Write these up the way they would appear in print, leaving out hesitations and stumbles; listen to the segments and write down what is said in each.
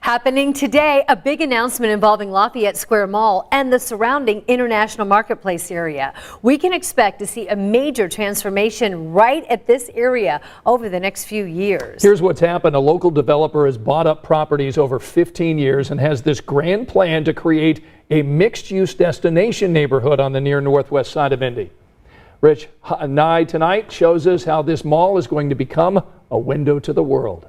Happening today, a big announcement involving Lafayette Square Mall and the surrounding International Marketplace area. We can expect to see a major transformation right at this area over the next few years. Here's what's happened. A local developer has bought up properties over 15 years and has this grand plan to create a mixed-use destination neighborhood on the near northwest side of Indy. Rich Nye tonight shows us how this mall is going to become a window to the world.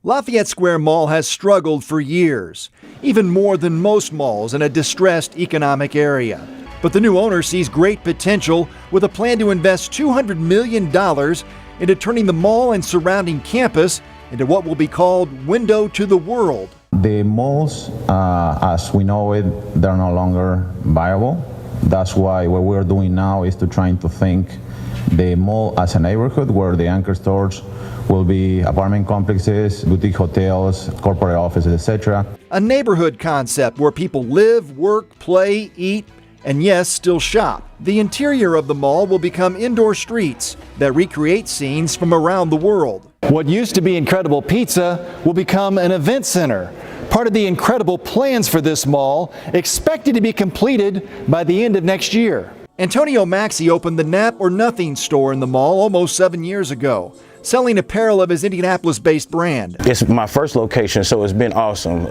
Lafayette Square Mall has struggled for years, even more than most malls in a distressed economic area. But the new owner sees great potential with a plan to invest $200 million into turning the mall and surrounding campus into what will be called Window to the World. The malls, as we know it, they're no longer viable. That's why what we're doing now is trying to think the mall as a neighborhood where the anchor stores will be apartment complexes, boutique hotels, corporate offices, etc. A neighborhood concept where people live, work, play, eat, and yes, still shop. The interior of the mall will become indoor streets that recreate scenes from around the world. What used to be Incredible Pizza will become an event center. Part of the incredible plans for this mall, expected to be completed by the end of next year. Antonio Maxi opened the Nap or Nothing store in the mall almost 7 years ago, selling apparel of his Indianapolis-based brand. It's my first location, so it's been awesome.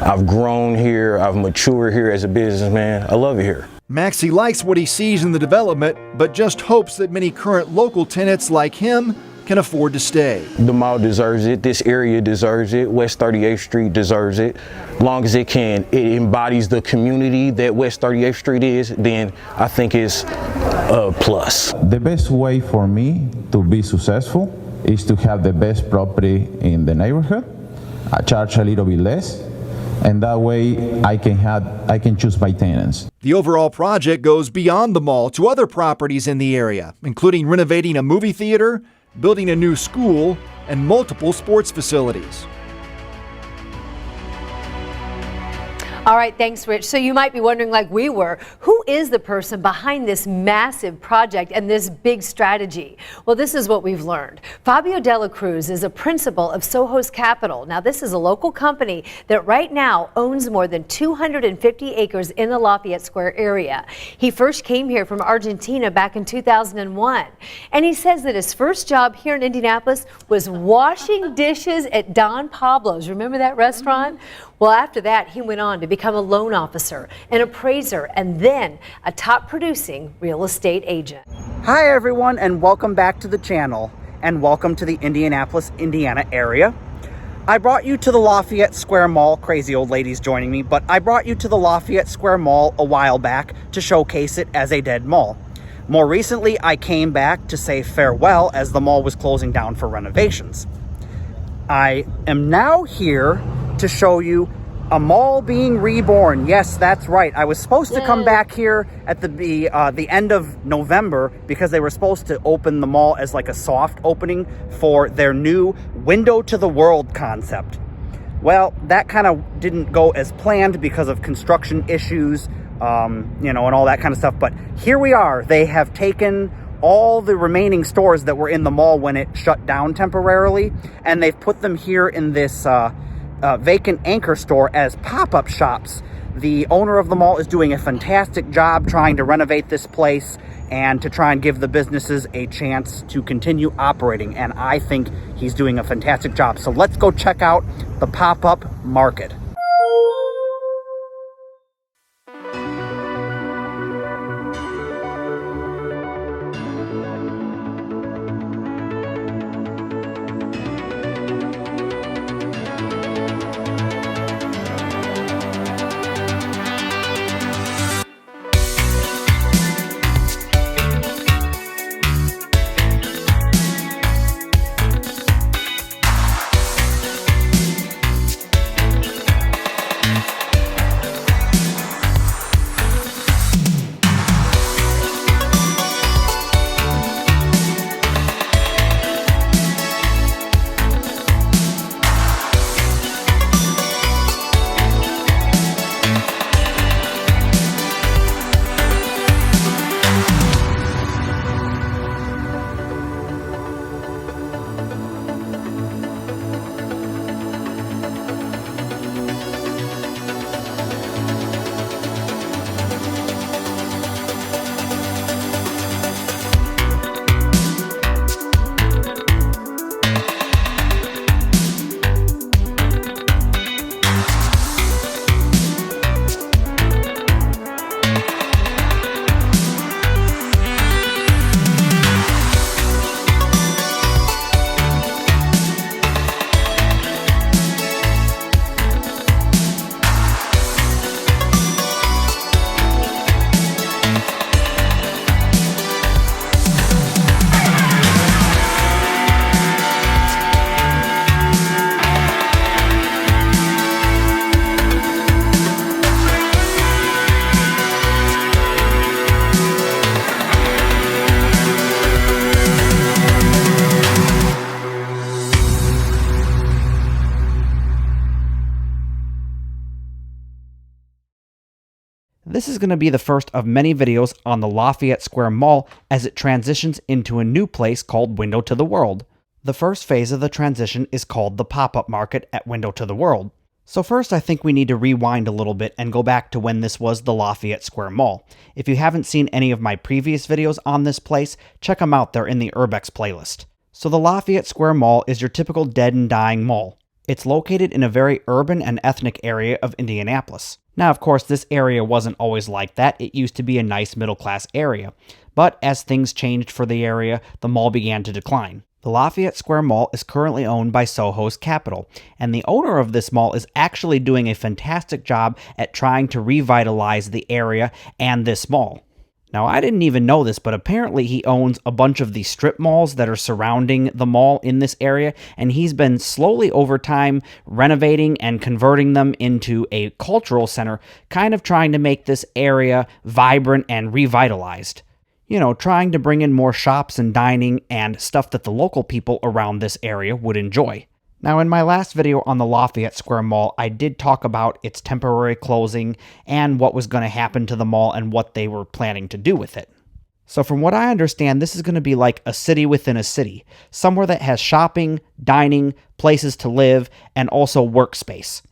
I've grown here, I've matured here as a businessman. I love it here. Maxi likes what he sees in the development, but just hopes that many current local tenants like him can afford to stay. The mall deserves it, this area deserves it, West 38th Street deserves it. As long as it embodies the community that West 38th Street is, then I think it's a plus. The best way for me to be successful is to have the best property in the neighborhood, charge a little bit less, and that way I can choose my tenants. The overall project goes beyond the mall to other properties in the area, including renovating a movie theater, building a new school, and multiple sports facilities. All right, thanks, Rich. So you might be wondering, like we were, who is the person behind this massive project and this big strategy? Well, this is what we've learned. Fabio Dela Cruz is a principal of Soho's Capital. Now, this is a local company that right now owns more than 250 acres in the Lafayette Square area. He first came here from Argentina back in 2001. And he says that his first job here in Indianapolis was washing dishes at Don Pablo's. Remember that restaurant? Well, after that, he went on to become a loan officer, an appraiser, and then a top producing real estate agent. Hi everyone, and welcome back to the channel, and welcome to the Indianapolis, Indiana area. I brought you to the Lafayette Square Mall, crazy old ladies joining me, but I brought you to the Lafayette Square Mall a while back to showcase it as a dead mall. More recently, I came back to say farewell as the mall was closing down for renovations. I am now here to show you a mall being reborn. Yes, that's right. I was supposed to come back here at the end of November because they were supposed to open the mall as like a soft opening for their new Window to the World concept. Well, that kind of didn't go as planned because of construction issues, and all that kind of stuff. But here we are. They have taken all the remaining stores that were in the mall when it shut down temporarily, and they've put them here in this vacant anchor store as pop-up shops. The owner of the mall is doing a fantastic job trying to renovate this place and to try and give the businesses a chance to continue operating, and I think he's doing a fantastic job. So let's go check out the pop-up market. This is going to be the first of many videos on the Lafayette Square Mall as it transitions into a new place called Window to the World. The first phase of the transition is called the pop-up market at Window to the World. So first, I think we need to rewind a little bit and go back to when this was the Lafayette Square Mall. If you haven't seen any of my previous videos on this place, check them out, they're in the Urbex playlist. So the Lafayette Square Mall is your typical dead and dying mall. It's located in a very urban and ethnic area of Indianapolis. Now, of course, this area wasn't always like that. It used to be a nice middle-class area. But as things changed for the area, the mall began to decline. The Lafayette Square Mall is currently owned by Soho's Capital, and the owner of this mall is actually doing a fantastic job at trying to revitalize the area and this mall. Now, I didn't even know this, but apparently he owns a bunch of the strip malls that are surrounding the mall in this area, and he's been slowly over time renovating and converting them into a cultural center, kind of trying to make this area vibrant and revitalized. You know, trying to bring in more shops and dining and stuff that the local people around this area would enjoy. Now, in my last video on the Lafayette Square Mall, I did talk about its temporary closing and what was going to happen to the mall and what they were planning to do with it. So from what I understand, this is going to be like a city within a city, somewhere that has shopping, dining, places to live, and also workspace.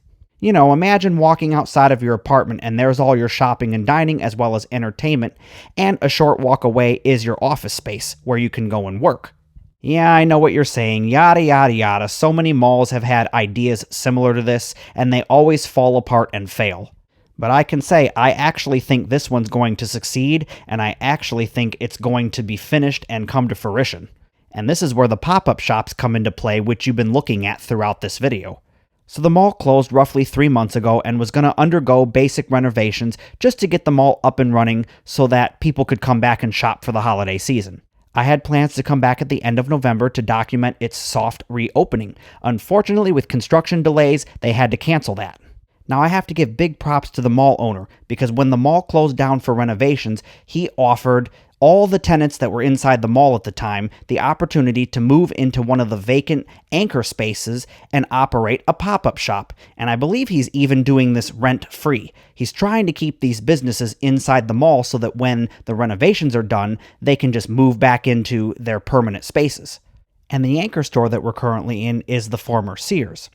You know, imagine walking outside of your apartment and there's all your shopping and dining as well as entertainment, and a short walk away is your office space where you can go and work. Yeah, I know what you're saying, yada yada yada. So many malls have had ideas similar to this, and they always fall apart and fail. But I can say, I actually think this one's going to succeed, and I actually think it's going to be finished and come to fruition. And this is where the pop-up shops come into play, which you've been looking at throughout this video. So the mall closed roughly 3 months ago and was going to undergo basic renovations just to get the mall up and running so that people could come back and shop for the holiday season. I had plans to come back at the end of November to document its soft reopening. Unfortunately, with construction delays, they had to cancel that. Now, I have to give big props to the mall owner, because when the mall closed down for renovations, he offered all the tenants that were inside the mall at the time the opportunity to move into one of the vacant anchor spaces and operate a pop-up shop. And I believe he's even doing this rent-free. He's trying to keep these businesses inside the mall so that when the renovations are done, they can just move back into their permanent spaces. And the anchor store that we're currently in is the former Sears.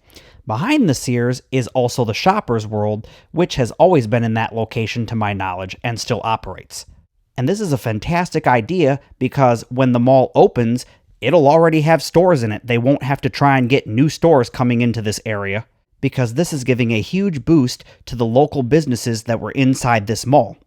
Behind the Sears is also the Shoppers World, which has always been in that location to my knowledge and still operates. And this is a fantastic idea because when the mall opens, it'll already have stores in it. They won't have to try and get new stores coming into this area, because this is giving a huge boost to the local businesses that were inside this mall.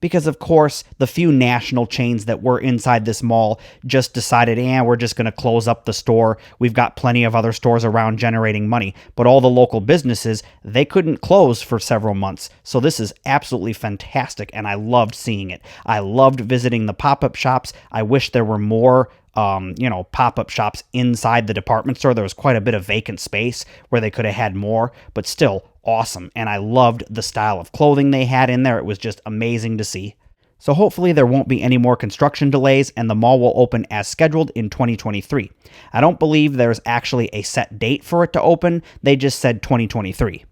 Because, of course, the few national chains that were inside this mall just decided, we're just going to close up the store. We've got plenty of other stores around generating money. But all the local businesses, they couldn't close for several months. So this is absolutely fantastic, and I loved seeing it. I loved visiting the pop-up shops. I wish there were more pop-up shops inside the department store. There was quite a bit of vacant space where they could have had more, but still awesome. And I loved the style of clothing they had in there. It was just amazing to see. So hopefully there won't be any more construction delays and the mall will open as scheduled in 2023. I don't believe there's actually a set date for it to open. They just said 2023.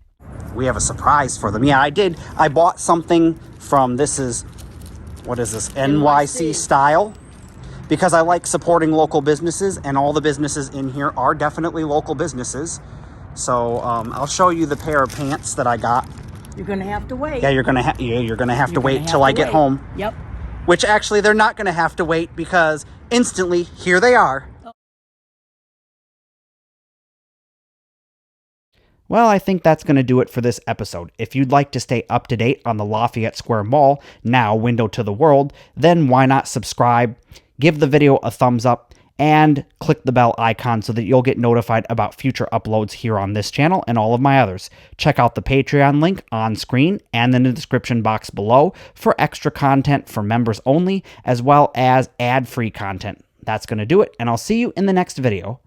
We have a surprise for them. Yeah, I did. I bought something from what is this? NYC Style. Because I like supporting local businesses, and all the businesses in here are definitely local businesses. So I'll show you the pair of pants that I got. You're gonna have to wait. Yeah, you're gonna have to wait till I get home. Yep. Which actually they're not gonna have to wait, because instantly here they are. Well, I think that's going to do it for this episode. If you'd like to stay up to date on the Lafayette Square Mall, now Window to the World, then why not subscribe, give the video a thumbs up, and click the bell icon so that you'll get notified about future uploads here on this channel and all of my others. Check out the Patreon link on screen and in the description box below for extra content for members only, as well as ad-free content. That's going to do it, and I'll see you in the next video.